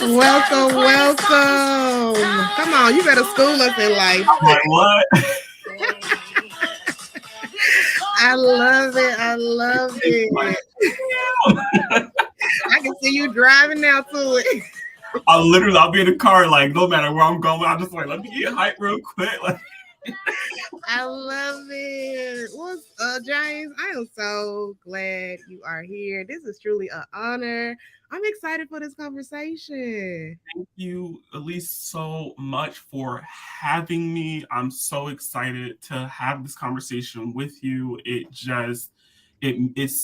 Welcome, welcome. Come on, you better school us in life. I'm like, what? I love it. I love it. I can see you driving now to it. I'll be in the car, like, no matter where I'm going, I'm just like, let me get hyped real quick. Like, I love it. What's James? I am so glad you are here. This is truly an honor. I'm excited for this conversation. thank you, Elise, so much for having me. I'm so excited to have this conversation with you. It's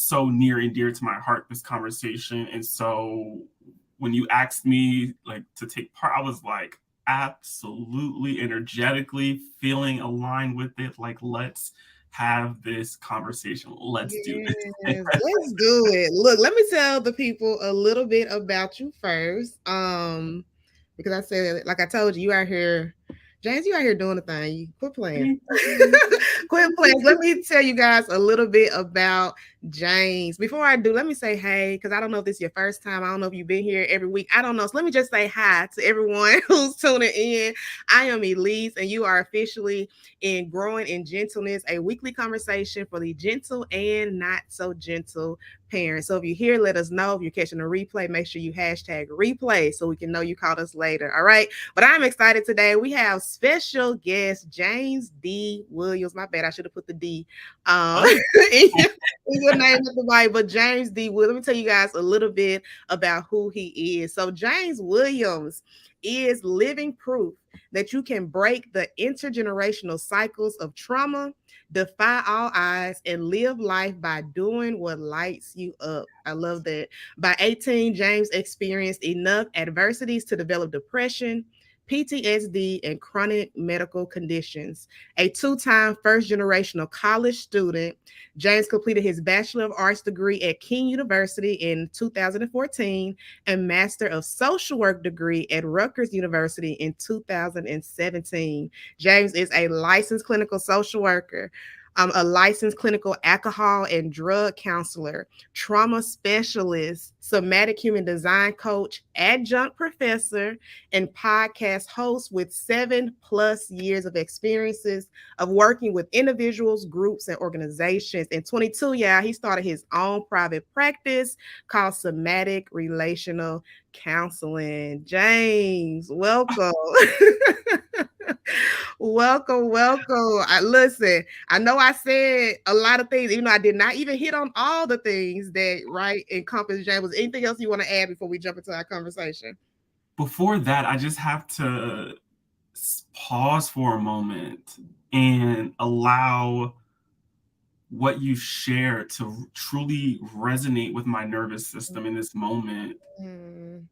so near and dear to my heart, this conversation. And so when you asked me like to take part, I was like absolutely energetically feeling aligned with it. Like, let's have this conversation. Let's do this. Let's do it. Look, let me tell the people a little bit about you first. Because I said, like I told you, you out here, James, you out here doing the thing. You quit playing. Quit playing. Let me tell you guys a little bit about James. Before I do, let me say hey, because I don't know if this is your first time. I don't know if you've been here every week. I don't know. So let me just say hi to everyone who's tuning in. I am Elise, and you are officially in Growing in Gentleness, a weekly conversation for the gentle and not so gentle parents. So if you're here, let us know. If you're catching a replay, make sure you hashtag replay so we can know you caught us later. All right. But I'm excited today. We have special guest James D. Williams. My bad. I should have put the D in your name at the bottom. But James D. Williams. Let me tell you guys a little bit about who he is. So James Williams is living proof that you can break the intergenerational cycles of trauma, defy all odds, and live life by doing what lights you up. I love that. By 18, James experienced enough adversities to develop depression, PTSD, and chronic medical conditions. A two-time first-generational college student, James completed his Bachelor of Arts degree at King University in 2014 and Master of Social Work degree at Rutgers University in 2017. James is a licensed clinical social worker, a licensed clinical alcohol and drug counselor, trauma specialist, somatic human design coach, adjunct professor, and podcast host with 7+ years of experiences of working with individuals, groups, and organizations. In 22, he started his own private practice called Somatic Relational Counseling. James, welcome. welcome. Listen, I know I said a lot of things, even though I did not even hit on all the things that encompass James. Was anything else you want to add before we jump into our conversation? Before that, I just have to pause for a moment and allow what you share to truly resonate with my nervous system in this moment.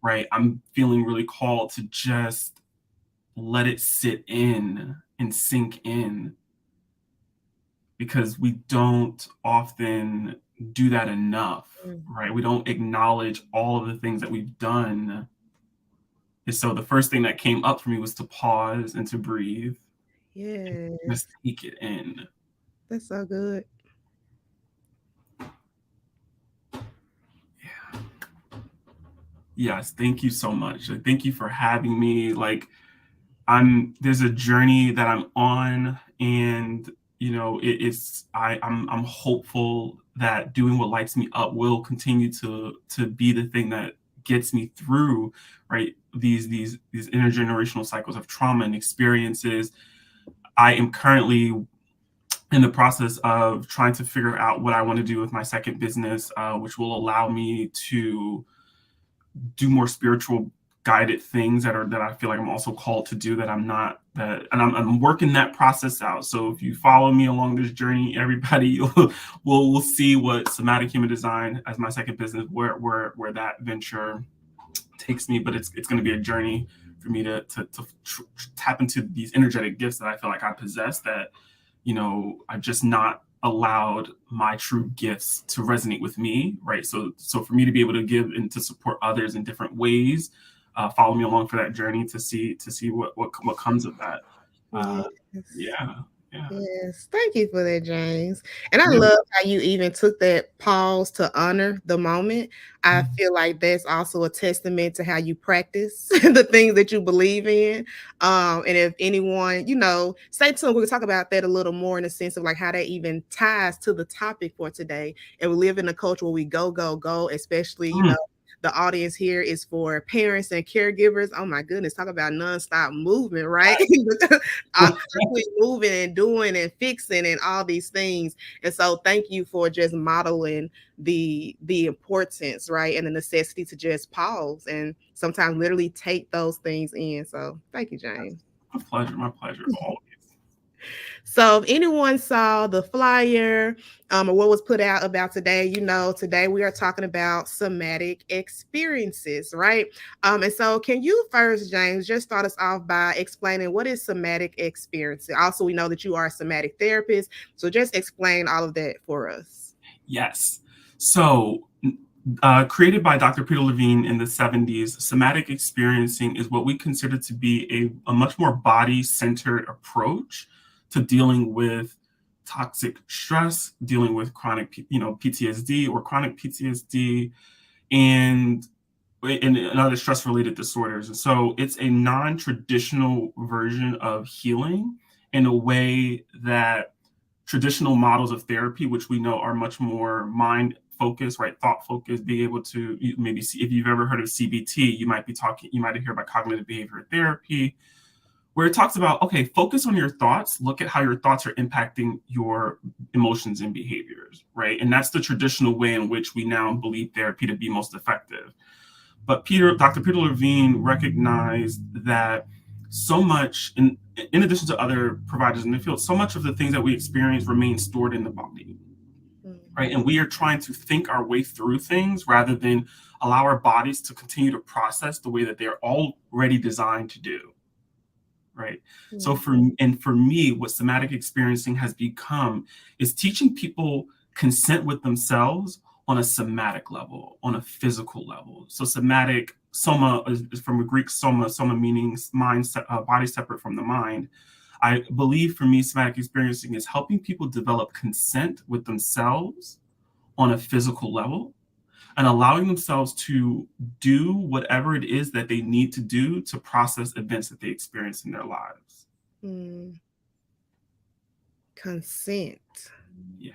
Right? I'm feeling really called to just let it sit in and sink in, because we don't often do that enough, right? We don't acknowledge all of the things that we've done. And so the first thing that came up for me was to pause and to breathe. Yeah. Just take it in. That's so good. Yeah. Yes, thank you so much. Thank you for having me. Like, there's a journey that I'm on, and I'm hopeful that doing what lights me up will continue to be the thing that gets me through, right, these intergenerational cycles of trauma and experiences. I am currently in the process of trying to figure out what I want to do with my second business, which will allow me to do more spiritual guided things that I feel like I'm also called to do, and I'm working that process out. So if you follow me along this journey, everybody will see what Somatic Human Design as my second business, where that venture takes me. But it's going to be a journey for me to tap into these energetic gifts that I feel like I possess, that I've just not allowed my true gifts to resonate with me, right? So for me to be able to give and to support others in different ways, follow me along for that journey to see what comes of that. Yes. Yeah. Yes, thank you for that, James. And I Yeah. love how you even took that pause to honor the moment. I feel like that's also a testament to how you practice the things that you believe in. And if anyone, stay tuned. We'll talk about that a little more in the sense of like how that even ties to the topic for today. And we live in a culture where we go, go, go, especially, Mm. the audience here is for parents and caregivers. Oh my goodness, talk about nonstop movement, right? Constantly moving and doing and fixing and all these things. And so thank you for just modeling the importance, right? And the necessity to just pause and sometimes literally take those things in. So thank you, James. My pleasure. My pleasure. Always. So if anyone saw the flyer or what was put out about today, today we are talking about somatic experiences, right? And so can you first, James, just start us off by explaining what is somatic experience? Also, we know that you are a somatic therapist, so just explain all of that for us. Yes. So, created by Dr. Peter Levine in the 70s, somatic experiencing is what we consider to be a much more body centered approach to dealing with toxic stress, dealing with chronic, PTSD or chronic PTSD, and and other stress related disorders. And so it's a non traditional version of healing in a way that traditional models of therapy, which we know are much more mind focused, right, thought focused, be able to maybe see if you've ever heard of CBT, you might hear about cognitive behavior therapy, where it talks about, okay, focus on your thoughts, look at how your thoughts are impacting your emotions and behaviors, right? And that's the traditional way in which we now believe therapy to be most effective. But Dr. Peter Levine recognized that so much, in addition to other providers in the field, so much of the things that we experience remain stored in the body, right? And we are trying to think our way through things rather than allow our bodies to continue to process the way that they're already designed to do, right? So for me, what somatic experiencing has become is teaching people consent with themselves on a somatic level, on a physical level. So somatic, soma is from a Greek soma meaning mind, body separate from the mind. I believe for me, somatic experiencing is helping people develop consent with themselves on a physical level and allowing themselves to do whatever it is that they need to do to process events that they experience in their lives. Mm, consent. Yeah.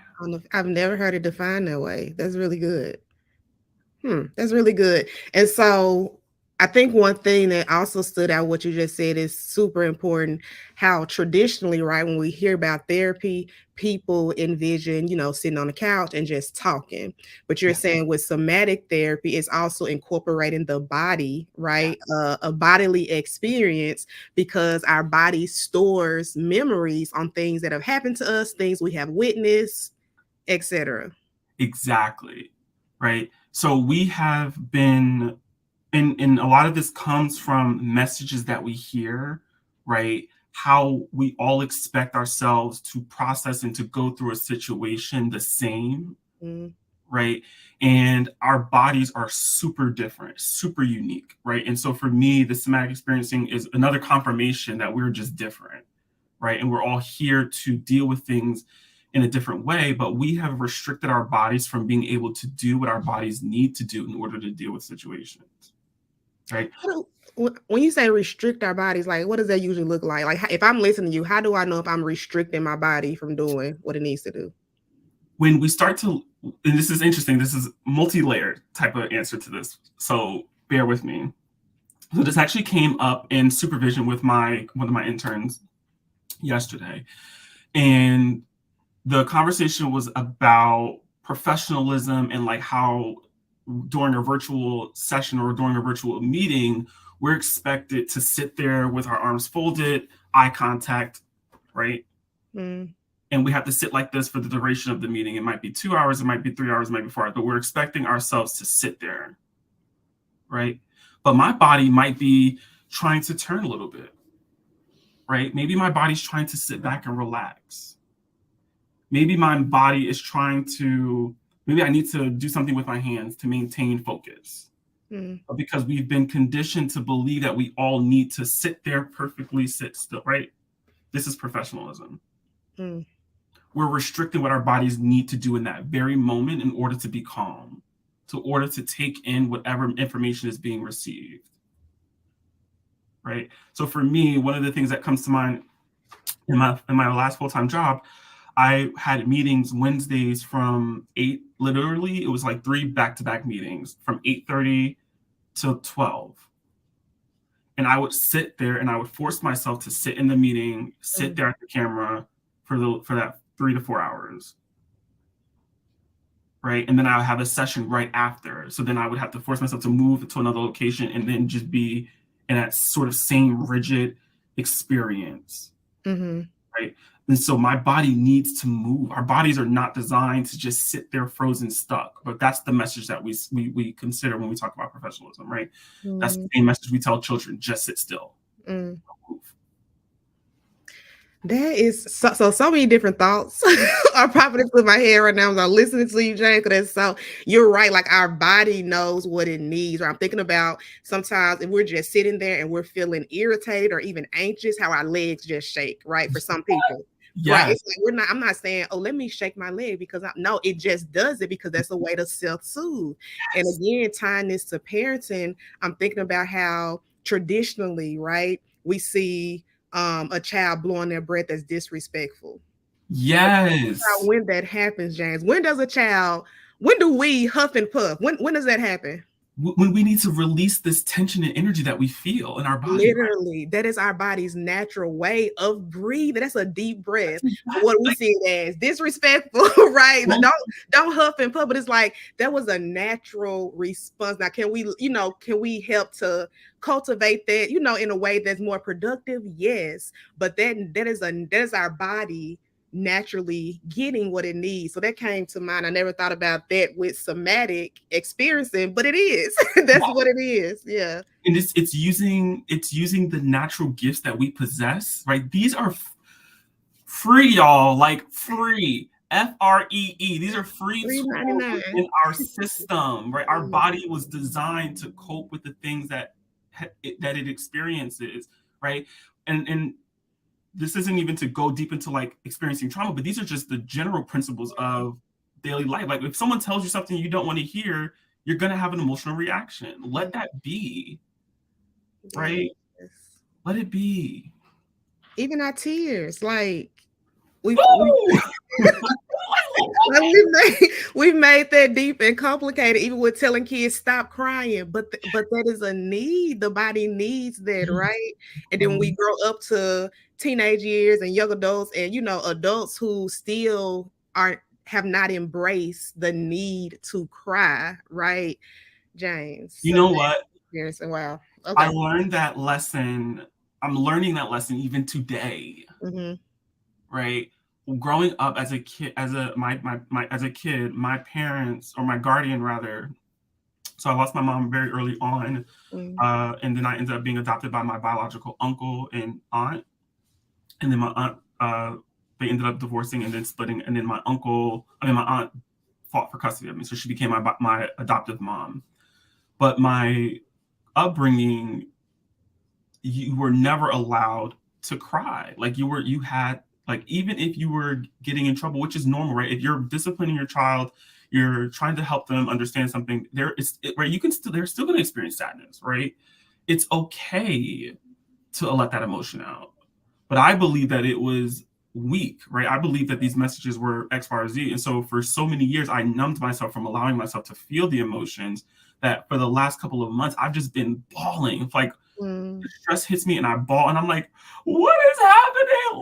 I've never heard it defined that way. That's really good. That's really good. And so I think one thing that also stood out, what you just said, is super important. How traditionally, right, when we hear about therapy, people envision, sitting on the couch and just talking. But you're Yeah. saying with somatic therapy, it's also incorporating the body, Yeah. right? A bodily experience because our body stores memories on things that have happened to us, things we have witnessed, etc. Exactly. Right. So we have been, and a lot of this comes from messages that we hear, right? How we all expect ourselves to process and to go through a situation the same, Mm, right? And our bodies are super different, super unique, right? And so for me, the somatic experiencing is another confirmation that we're just different, right? And we're all here to deal with things in a different way, but we have restricted our bodies from being able to do what our bodies need to do in order to deal with situations, right? when you say restrict our bodies, like what does that usually look like? Like if I'm listening to you, how do I know if I'm restricting my body from doing what it needs to do? When we start to, and this is interesting, this is multi-layered type of answer to this, so bear with me. So this actually came up in supervision with one of my interns yesterday, and the conversation was about professionalism and like how during a virtual session or during a virtual meeting, we're expected to sit there with our arms folded, eye contact, right? Mm, And we have to sit like this for the duration of the meeting. It might be 2 hours, it might be 3 hours, it might be 4 hours, but we're expecting ourselves to sit there, right? But my body might be trying to turn a little bit, right? Maybe my body's trying to sit back and relax. Maybe my body is trying to, maybe I need to do something with my hands to maintain focus. mm, But because we've been conditioned to believe that we all need to sit there perfectly, sit still, right? This is professionalism. Mm. We're restricting what our bodies need to do in that very moment in order to be calm, to order to take in whatever information is being received. Right. So for me, one of the things that comes to mind in my last full-time job, I had meetings Wednesdays from 8, literally, it was like 3 back-to-back meetings from 8:30 till 12. And I would sit there and I would force myself to sit in the meeting, sit Mm. there at the camera for that 3 to 4 hours. Right. And then I would have a session right after. So then I would have to force myself to move to another location and then just be in that sort of same rigid experience. Mm-hmm. Right. And so my body needs to move. Our bodies are not designed to just sit there frozen stuck. But that's the message that we consider when we talk about professionalism, right? That's the Mm. same message we tell children: just sit still. Mm. That is so many different thoughts are popping into my head right now as I'm listening to you, Jane. Because so you're right, like our body knows what it needs. Or I'm thinking about sometimes if we're just sitting there and we're feeling irritated or even anxious, how our legs just shake, right? For some people. Right. Yes. It's like I'm not saying, oh, let me shake my leg because no, it just does it because that's a way to self-soothe. And Yes. again, tying this to parenting, I'm thinking about how traditionally, right, we see a child blowing their breath as disrespectful. Yes. When that happens, James, when do we huff and puff? When does that happen? When we need to release this tension and energy that we feel in our body, right? Literally, that is our body's natural way of breathing. That's a deep breath. But what we Like, see it as disrespectful, right? Don't huff and puff. But it's like that was a natural response. Now, can we help to cultivate that, in a way that's more productive? Yes. But that is our body naturally getting what it needs. So that came to mind. I never thought about that with somatic experiencing, but it is. That's what it is. Yeah. and it's using the natural gifts that we possess, right? These are free, y'all, like free. FREE. These are free tools 3.99. within our system, right? Our body was designed to cope with the things that it experiences, right? And this isn't even to go deep into like experiencing trauma, but these are just the general principles of daily life. Like if someone tells you something you don't want to hear, you're gonna have an emotional reaction. Let that be, right? Yes. Let it be. Even our tears, like we Woo! like we've made that deep and complicated, even with telling kids stop crying. But that is a need. The body needs that, right? And then when we grow up to teenage years and young adults, and adults who still aren't have not embraced the need to cry, right, James? You So know what? yes, and wow. I Okay. learned that lesson. I'm learning that lesson even today, Mm-hmm. right? Growing up as a kid, as a kid, my parents, or my guardian rather. So I lost my mom very early on, Mm-hmm. and then I ended up being adopted by my biological uncle and aunt, and then my aunt, they ended up divorcing and then splitting, and then my aunt fought for custody of me, so she became my adoptive mom. But my upbringing, you were never allowed to cry. Like you had, like, even if you were getting in trouble, which is normal, right? If you're disciplining your child, you're trying to help them understand something, right, they're still going to experience sadness, right? It's okay to let that emotion out. But I believe that it was weak, right? I believe that these messages were X, Y, or Z. And so for so many years, I numbed myself from allowing myself to feel the emotions, that for the last couple of months, I've just been bawling. It's like Mm-hmm. stress hits me and I bawl and I'm like, what is happening?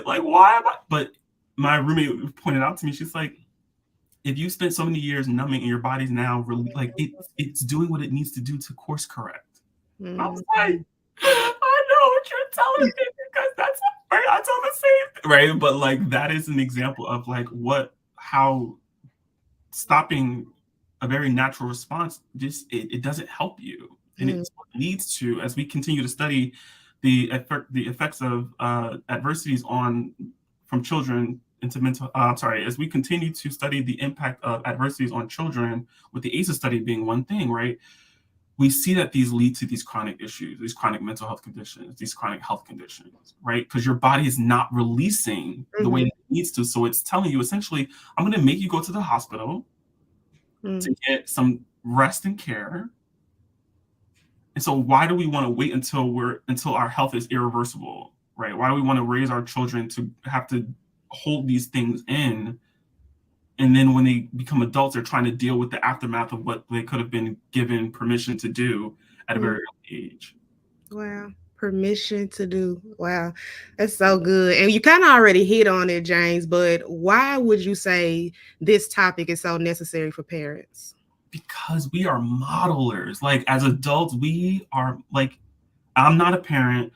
Like, why am I? But my roommate pointed out to me, she's like, if you spent so many years numbing and your body's now really like it's doing what it needs to do to course correct. And I was like, I know what you're telling me because that's right. I tell the same thing, right? But like that is an example of like how stopping a very natural response just it doesn't help you, and Mm-hmm. it leads to, as we continue to study the effects of adversities on from children into mental. Sorry, as we continue to study the impact of adversities on children, with the ACEs study being one thing, right? we see that these lead to these chronic issues, these chronic mental health conditions, these chronic health conditions, right? Because your body is not releasing the way Mm-hmm. it needs to. So it's telling you essentially, I'm going to make you go to the hospital Mm. to get some rest and care. And so why do we want to wait until our health is irreversible, right? Why do we want to raise our children to have to hold these things in? And then when they become adults, they're trying to deal with the aftermath of what they could have been given permission to do at a Mm. very early age. Wow. Permission to do. Wow. That's so good. And you kind of already hit on it, James, but why would you say this topic is so necessary for parents? Because we are modelers. Like as adults, we are like, I'm not a parent,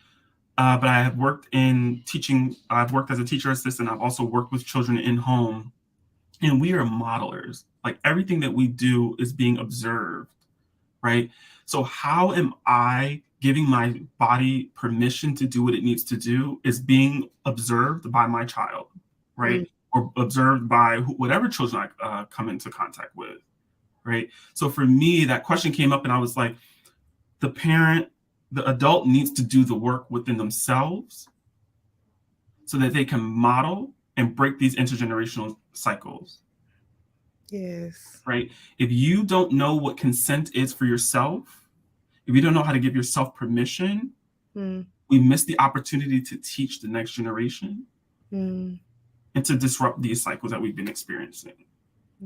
but I have worked in teaching. I've worked as a teacher assistant. I've also worked with children in home, and we are modelers. Like everything that we do is being observed, right? So how am I giving my body permission to do what it needs to do is being observed by my child, right? Mm. Or observed by whatever children I come into contact with, right? So for me, that question came up and I was like, the parent, the adult needs to do the work within themselves so that they can model and break these intergenerational cycles, Yes. right? If you don't know what consent is for yourself, if you don't know how to give yourself permission, Mm. we miss the opportunity to teach the next generation Mm. and to disrupt these cycles that we've been experiencing.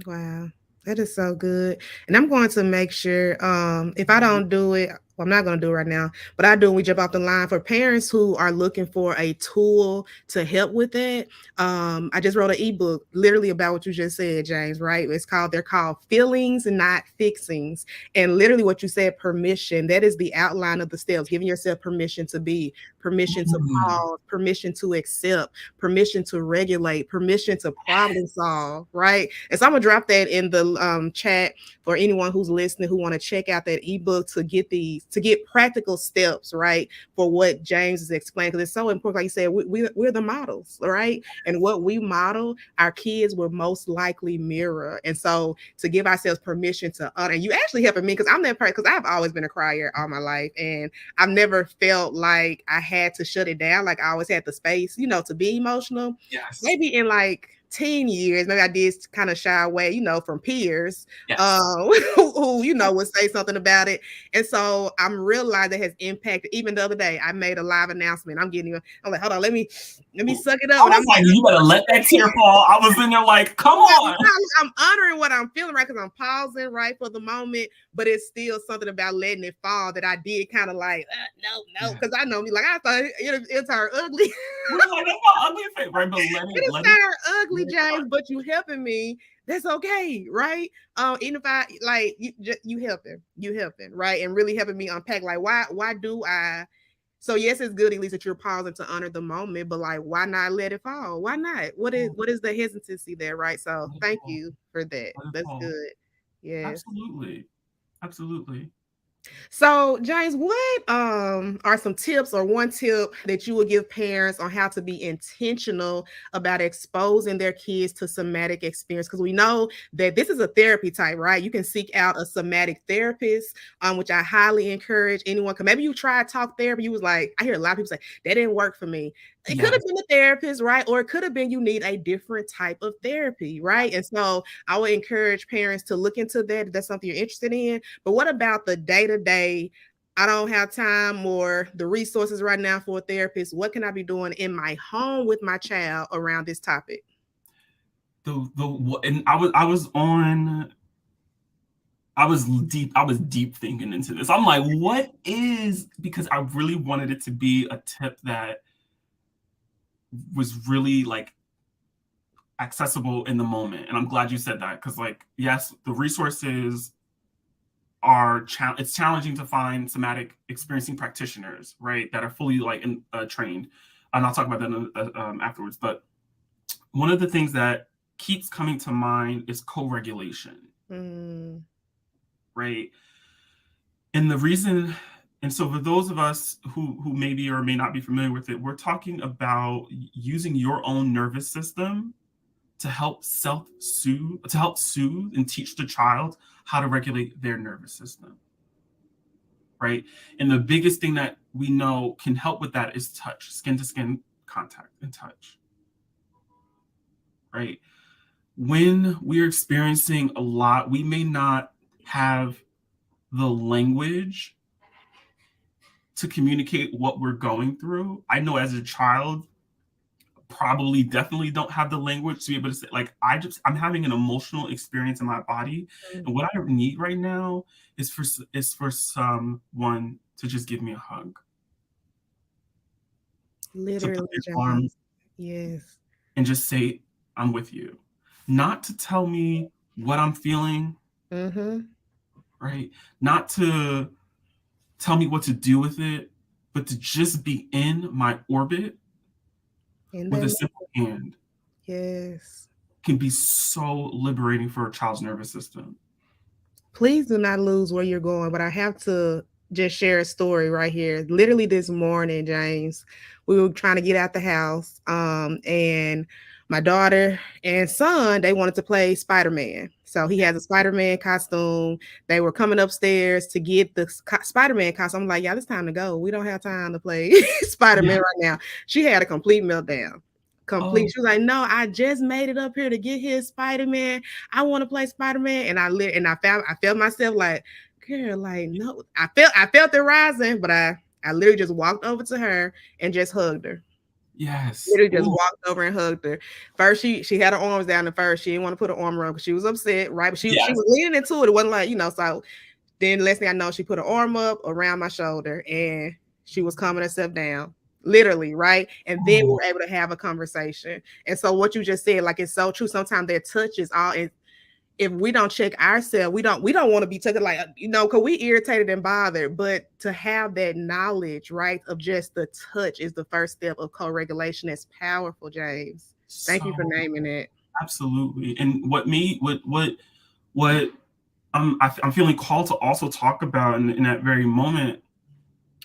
Wow. That is so good. And I'm going to make sure if I don't do it, well, I'm not going to do it right now, but I do when we jump off the line for parents who are looking for a tool to help with that. I just wrote an ebook literally about what you just said, James, right? They're called Feelings and Not Fixings. And literally what you said, permission, that is the outline of the steps, giving yourself permission to be, permission to Mm. pause, permission to accept, permission to regulate, permission to problem solve, right? And so I'm gonna drop that in the chat for anyone who's listening who want to check out that ebook to get practical steps, right, for what James is explaining, because it's so important. Like you said, we're the models, right? And what we model, our kids will most likely mirror. And so to give ourselves permission to honor, and you actually helping me because I'm that person, because I've always been a crier all my life, and I've never felt like I had to shut it down. Like I always had the space, to be emotional. Yes. Maybe in like 10 years, maybe I did kind of shy away, from peers Yes. who, would say something about it. And so I'm realizing that has impacted. Even the other day, I made a live announcement. I'm like, hold on, let me suck it I up. And I'm was like, you better let that tear fall. I was in there like, come on. I'm honoring what I'm feeling, right? Because I'm pausing, right, for the moment, but it's still something about letting it fall that I did kind of like, no, because I know me, like I thought it turned ugly. We're like, that's not ugly thing, right? But It let it, turned ugly, let it James, but you helping me. That's okay, right? Even if I like you helping, right, and really helping me unpack like why do I. So yes, it's good at least that you're pausing to honor the moment, but like, why not let it fall? Why not? What is the hesitancy there, right? So let it thank fall. you for that. Let it That's fall. good. Yes. Absolutely. Absolutely. So, James, what are some tips or one tip that you would give parents on how to be intentional about exposing their kids to somatic experience? Because we know that this is a therapy type, right? You can seek out a somatic therapist, which I highly encourage anyone. Because maybe you tried talk therapy, you was like, I hear a lot of people say that didn't work for me. It could have Yes. been a therapist, right? Or it could have been you need a different type of therapy, right? And so I would encourage parents to look into that if that's something you're interested in. But what about the day to day? I don't have time or the resources right now for a therapist. What can I be doing in my home with my child around this topic? And I was deep thinking into this. I'm like, what is, because I really wanted it to be a tip that was really like accessible in the moment. And I'm glad you said that because, like, yes, the resources it's challenging to find somatic experiencing practitioners, right, that are fully like trained. And I'll talk about that afterwards. But one of the things that keeps coming to mind is co-regulation, Mm. right? And the reason, and so for those of us who maybe or may not be familiar with it, we're talking about using your own nervous system to help soothe and teach the child how to regulate their nervous system. right? And the biggest thing that we know can help with that is touch, skin to skin contact and touch, right? When we're experiencing a lot, we may not have the language to communicate what we're going through. I know as a child, probably definitely don't have the language to be able to say, like, I'm having an emotional experience in my body, and what I need right now is for someone to just give me a hug, to put Literally, their arm James. Yes. and just say, I'm with you. Not to tell me what I'm feeling, Mm-hmm. right? Not to tell me what to do with it, but to just be in my orbit In with that a moment. simple hand Yes. can be so liberating for a child's nervous system. Please do not lose where you're going, but I have to just share a story right here. Literally this morning, James, we were trying to get out the house, and my daughter and son, they wanted to play Spider-Man. So he has a Spider-Man costume. They were coming upstairs to get the Spider-Man costume. I'm like, yeah, it's time to go. We don't have time to play Yeah. Spider-Man right now. She had a complete meltdown. Complete. Oh, She was like, no, I just made it up here to get his Spider-Man. I want to play Spider-Man. And I felt myself like, girl, like, no. I felt it rising, but I literally just walked over to her and just hugged her. yes. Literally just Ooh, walked over and hugged her. First, she had her arms down at first. She didn't want to put her arm around because she was upset, right? But she yes. was leaning into it. It wasn't like, so then last thing I know, she put her arm up around my shoulder and she was calming herself down. Literally, right? And then we Oh, were able to have a conversation. And so what you just said, like it's so true. Sometimes their touch is all if we don't check ourselves, we don't want to be taken like because we irritated and bothered. But to have that knowledge, right, of just the touch is the first step of co-regulation. It's powerful, James. Thank you for so naming it. absolutely. And what I'm feeling called to also talk about in that very moment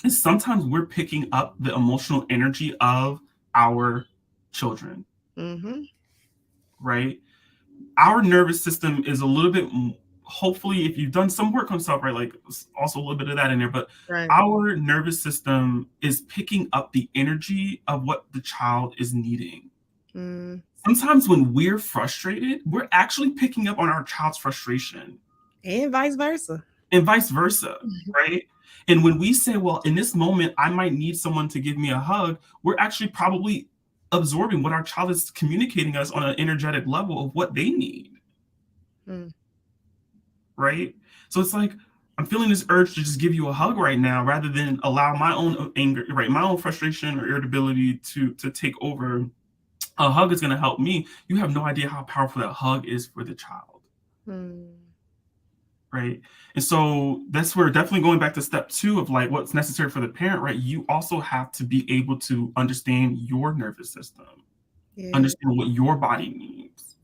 is sometimes we're picking up the emotional energy of our children, Mm-hmm. right? Our nervous system is a little bit, hopefully, if you've done some work on stuff, right, like also a little bit of that in there, but Right. our nervous system is picking up the energy of what the child is needing. Mm. Sometimes when we're frustrated, we're actually picking up on our child's frustration And vice versa. and vice versa, right? And when we say, well, in this moment, I might need someone to give me a hug, we're actually probably absorbing what our child is communicating us on an energetic level of what they need, Mm. right? So it's like, I'm feeling this urge to just give you a hug right now rather than allow my own anger, right? My own frustration or irritability to take over. A hug is going to help me. You have no idea how powerful that hug is for the child, Mm. right? And so that's where definitely going back to step two of like what's necessary for the parent, right? You also have to be able to understand your nervous system, Yeah. understand what your body needs,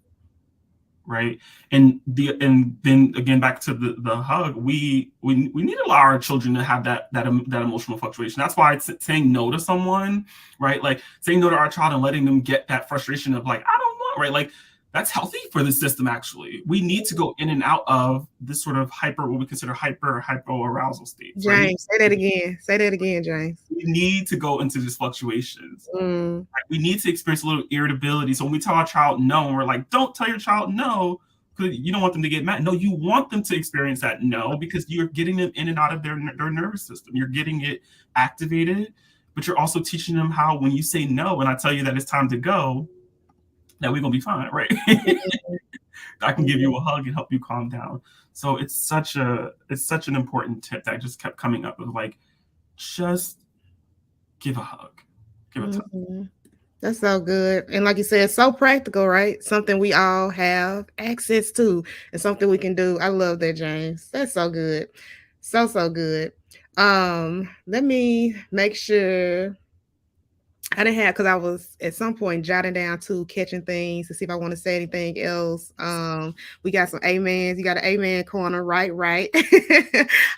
right? And then again back to the hug, we need to allow our children to have that emotional fluctuation. That's why it's saying no to someone, right? Like saying no to our child and letting them get that frustration of like I don't want, right? Like that's healthy for the system. Actually, we need to go in and out of this sort of what we consider hypo arousal states, right? James, say that again. Say that again, James. We need to go into these fluctuations. Mm. We need to experience a little irritability. So when we tell our child no, and we're like, don't tell your child no, because you don't want them to get mad. No, you want them to experience that no, because you're getting them in and out of their nervous system. You're getting it activated, but you're also teaching them how when you say no, and I tell you that it's time to go, that we're gonna be fine, right? I can give you a hug and help you calm down. So it's such an important tip that just kept coming up with like, just give a hug, give a touch. Mhm. That's so good. And like you said, so practical, right? Something we all have access to and something we can do. I love that, James. That's so good. So, so good. Let me make sure I didn't have because I was at some point jotting down to catching things to see if I want to say anything else. We got some amens. You got an amen corner, right? Right.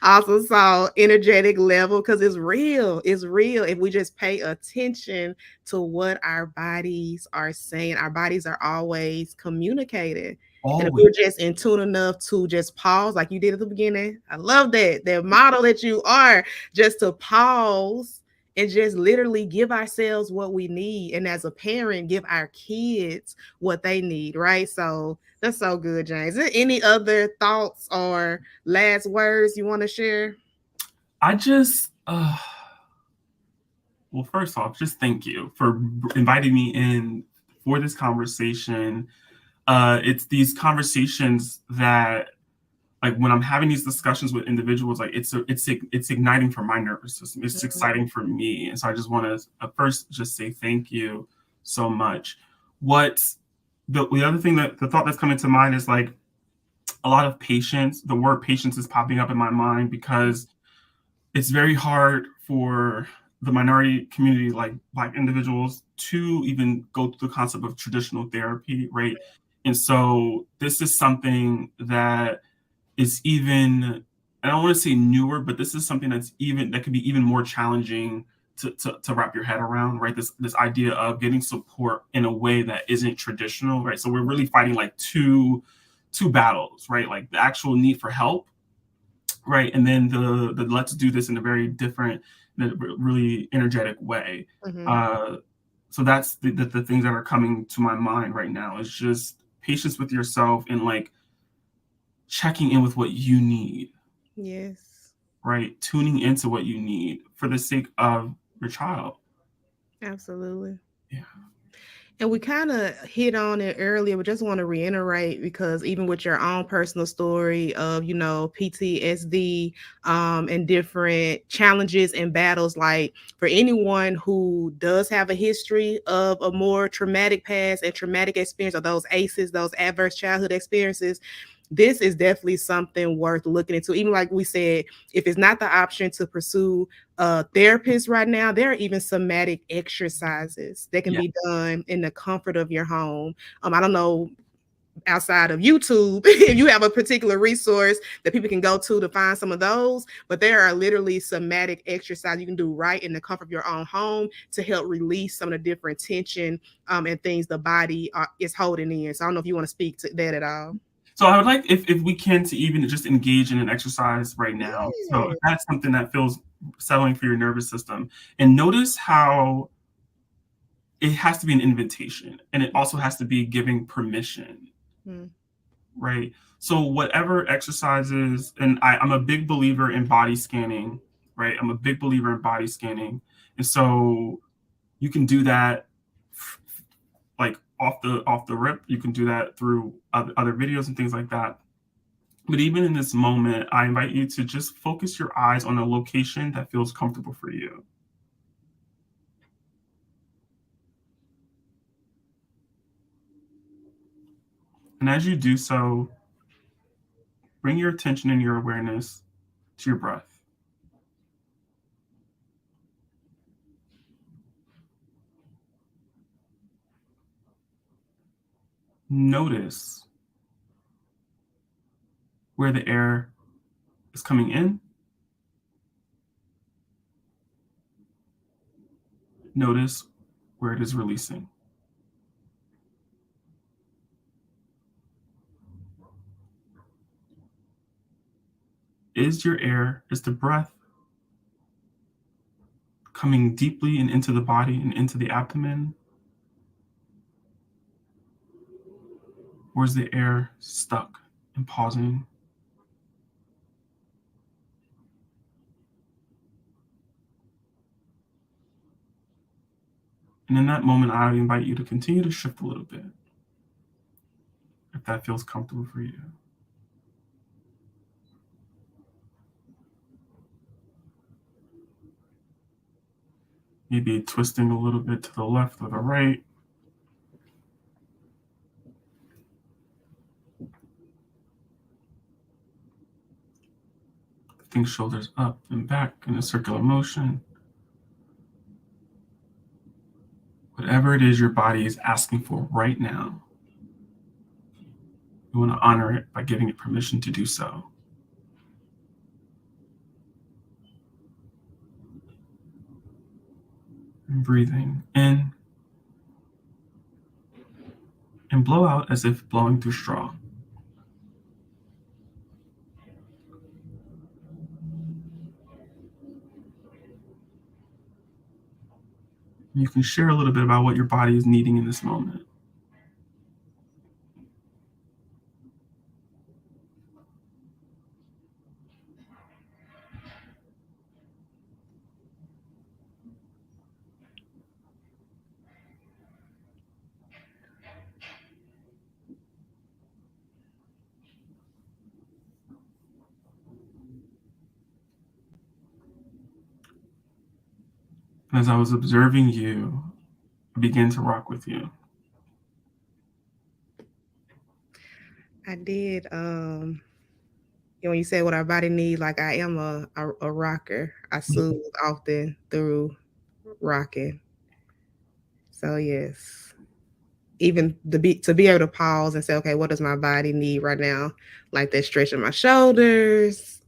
Also saw energetic level because it's real. It's real. If we just pay attention to what our bodies are saying, our bodies are always communicating. And if Always. we're just in tune enough to just pause, like you did at the beginning, I love that model that you are, just to pause and just literally give ourselves what we need. And as a parent, give our kids what they need, right? So that's so good, James. Is there any other thoughts or last words you want to share? I just, well, first off, just thank you for inviting me in for this conversation. It's these conversations that, like, when I'm having these discussions with individuals, like, it's igniting for my nervous system. It's exciting for me, and so I just want to first just say thank you so much. What the other thing, that the thought that's coming to mind is, like, a lot of patience. The word patience is popping up in my mind because it's very hard for the minority community, like Black individuals, to even go through the concept of traditional therapy, right? And so this is something that is even, I don't want to say newer, but this is something that could be even more challenging to wrap your head around, right? This idea of getting support in a way that isn't traditional, right? So we're really fighting like two battles, right? Like the actual need for help, right, and then the let's do this in a very different, really energetic way. Mm-hmm. uh so that's the things that are coming to my mind right now, is just patience with yourself, and like checking in with what you need, Yes, right, tuning into what you need for the sake of your child. absolutely. Yeah. And we kind of hit on it earlier, but just want to reiterate, because even with your own personal story of, PTSD, and different challenges and battles, like for anyone who does have a history of a more traumatic past and traumatic experience, or those ACEs, those adverse childhood experiences, this is definitely something worth looking into. Even like we said, if it's not the option to pursue a therapist right now, there are even somatic exercises that can Yeah. be done in the comfort of your home. I don't know, outside of YouTube, if you have a particular resource that people can go to find some of those, but there are literally somatic exercises you can do right in the comfort of your own home to help release some of the different tension, and things the body is holding in. So I don't know if you want to speak to that at all. So I would like, if we can, to even just engage in an exercise right now. So Yeah. if that's something that feels settling for your nervous system, and notice how it has to be an invitation, and it also has to be giving permission, Mm-hmm. right? So whatever exercises, and I'm a big believer in body scanning, right? I'm a big believer in body scanning. And so you can do that, like, off the rip. You can do that through other videos and things like that. But even in this moment, I invite you to just focus your eyes on a location that feels comfortable for you. And as you do so, bring your attention and your awareness to your breath. Notice where the air is coming in. Notice where it is releasing. Is the breath coming deeply and into the body and into the abdomen? Or is the air stuck and pausing? And in that moment, I invite you to continue to shift a little bit, if that feels comfortable for you. Maybe twisting a little bit to the left or the right. Lifting shoulders up and back in a circular motion. Whatever it is your body is asking for right now, you want to honor it by giving it permission to do so. And breathing in and blow out as if blowing through straw. You can share a little bit about what your body is needing in this moment. As I was observing you, I began to rock with you. I did. When you say what our body needs, like I am a rocker. I soothe often through rocking. So yes, even to be able to pause and say, okay, what does my body need right now? Like that stretching my shoulders.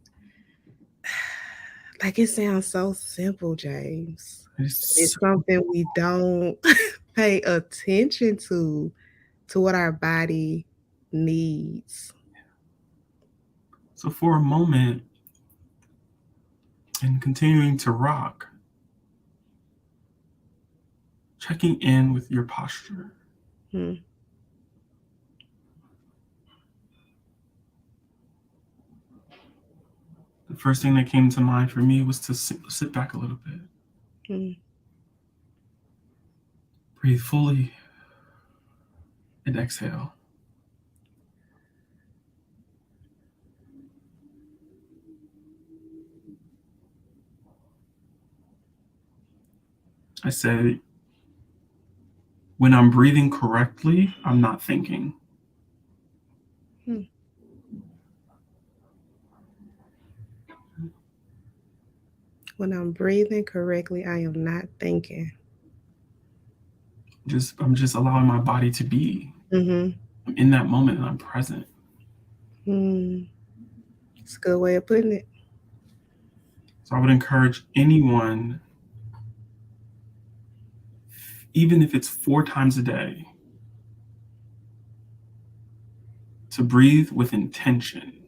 Like it sounds so simple, James. It's It's something we don't pay attention to what our body needs. so for a moment, and continuing to rock, checking in with your posture. Hmm. The first thing that came to mind for me was to sit back a little bit, Hmm. breathe fully, and exhale. I said, when I'm breathing correctly, I'm not thinking. Hmm. When I'm breathing correctly, I am not thinking. I'm just allowing my body to be. Mm-hmm. I'm in that moment and I'm present. Hmm. It's a good way of putting it. So I would encourage anyone, even if it's 4 times a day, to breathe with intention.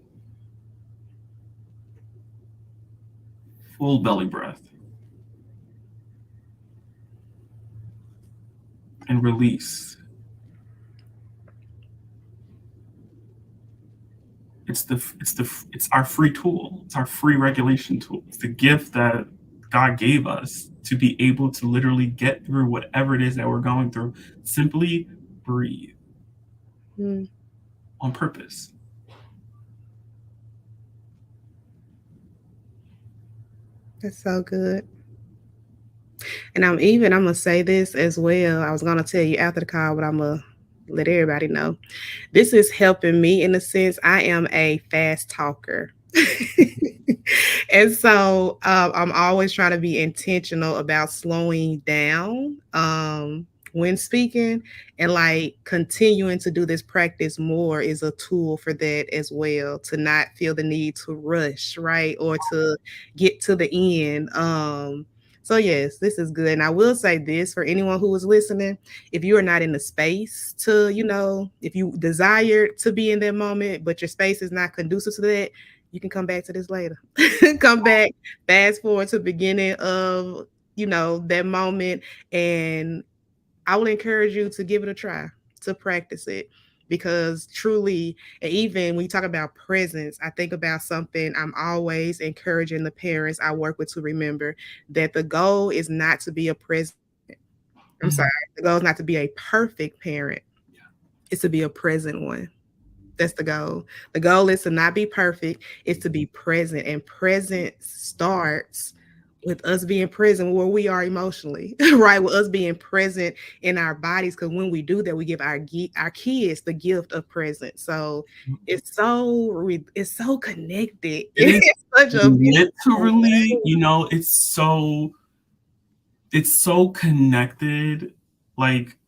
Full belly breath and release. It's our free tool. It's our free regulation tool. It's the gift that God gave us to be able to literally get through whatever it is that we're going through. Simply breathe Hmm. on purpose. That's so good. And I'm gonna say this as well. I was gonna tell you after the call, but I'm gonna let everybody know. This is helping me in a sense. I am a fast talker. And so I'm always trying to be intentional about slowing down when speaking, and like continuing to do this practice more is a tool for that as well, to not feel the need to rush, right? Or to get to the end. So yes, this is good. And I will say this for anyone who is listening: if you are not in the space to, if you desire to be in that moment, but your space is not conducive to that, you can come back to this later. Come back, fast forward to the beginning of, that moment. And I will encourage you to give it a try, to practice it. Because truly, and even when you talk about presence, I think about something I'm always encouraging the parents I work with to remember, that the goal is not to be a present. I'm sorry, the goal is not to be a perfect parent, it's to be a present one. That's the goal. The goal is to not be perfect, it's to be present. And present starts with us being present where we are emotionally, right? With us being present in our bodies. Because when we do that, we give our kids the gift of presence. So it's so connected. It is It's such a beautiful literally, thing. it's so connected. Like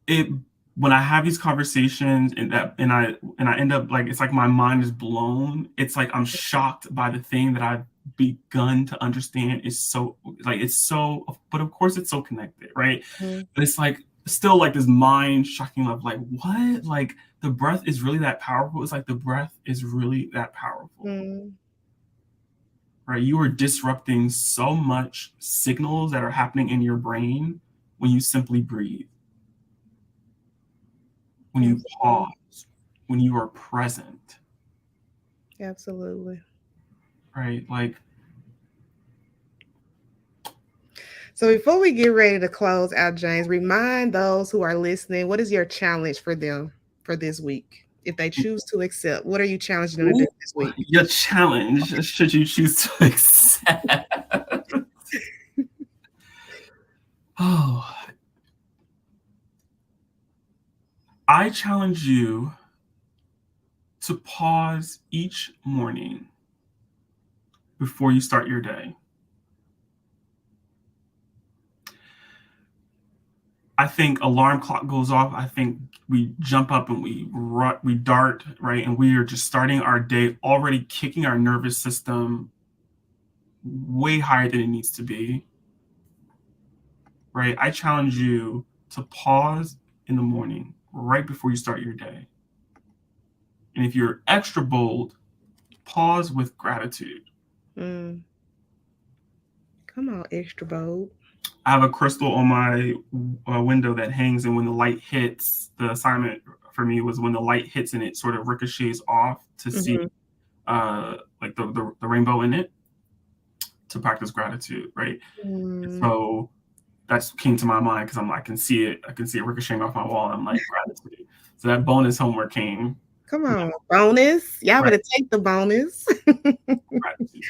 it when I have these conversations and I end up like, it's like my mind is blown. It's like I'm shocked by the thing that I've begun to understand is so, like, it's so, but of course it's so connected, right? Mhm. But it's like still like this mind shocking of like, what? Like the breath is really that powerful. It's like the breath is really that powerful. Mhm. right? You are disrupting so much signals that are happening in your brain when you simply breathe, when you Absolutely. pause, when you are present, Absolutely. right? Like, So before we get ready to close out, James, remind those who are listening, what is your challenge for them for this week? If they choose to accept, what are you challenging them to do ooh, this week? your challenge, should you choose to accept. Oh, I challenge you to pause each morning before you start your day. I think alarm clock goes off. I think we jump up and we dart, right? And we are just starting our day already kicking our nervous system way higher than it needs to be, right? I challenge you to pause in the morning right before you start your day. And if you're extra bold, pause with gratitude. Mm, come on, extra bold. I have a crystal on my window that hangs, and when the light hits, the assignment for me was when the light hits and it sort of ricochets off to see Hmm. like the rainbow in it, to practice gratitude, right? And Mm, so that's came to my mind because I can see it. I can see it ricocheting off my wall. And I'm like, gratitude. So that bonus homework came. come on, bonus. Y'all Right, better take the bonus. gratitude.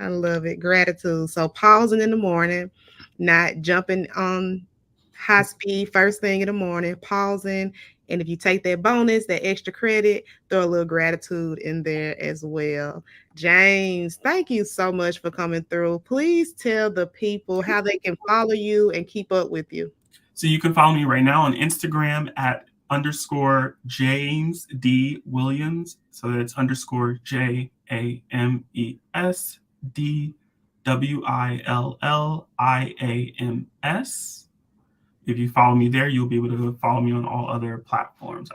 I love it. Gratitude. So pausing in the morning, not jumping on high speed first thing in the morning, pausing. And if you take that bonus, that extra credit, throw a little gratitude in there as well. James, thank you so much for coming through. Please tell the people how they can follow you and keep up with you. So you can follow me right now on Instagram at underscore James D Williams. So that's underscore JAMESDWILLIAMS. If you follow me there, you'll be able to follow me on all other platforms.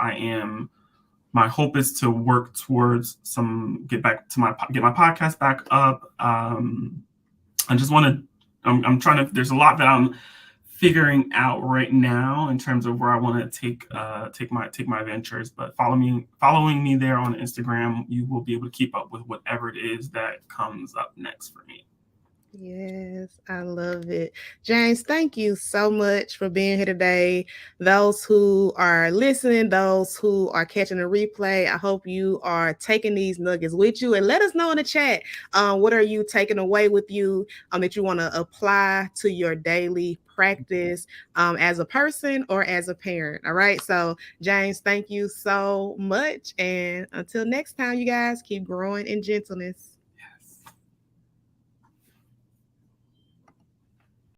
My hope is to work towards get my podcast back up. I just want to, I'm trying to, there's a lot that I'm figuring out right now in terms of where I want to take my ventures. But following me there on Instagram, you will be able to keep up with whatever it is that comes up next for me. Yes, I love it. James, thank you so much for being here today. Those who are listening, those who are catching the replay, I hope you are taking these nuggets with you and let us know in the chat. What are you taking away with you that you want to apply to your daily practice as a person or as a parent? All right. So, James, thank you so much. And until next time, you guys keep growing in gentleness.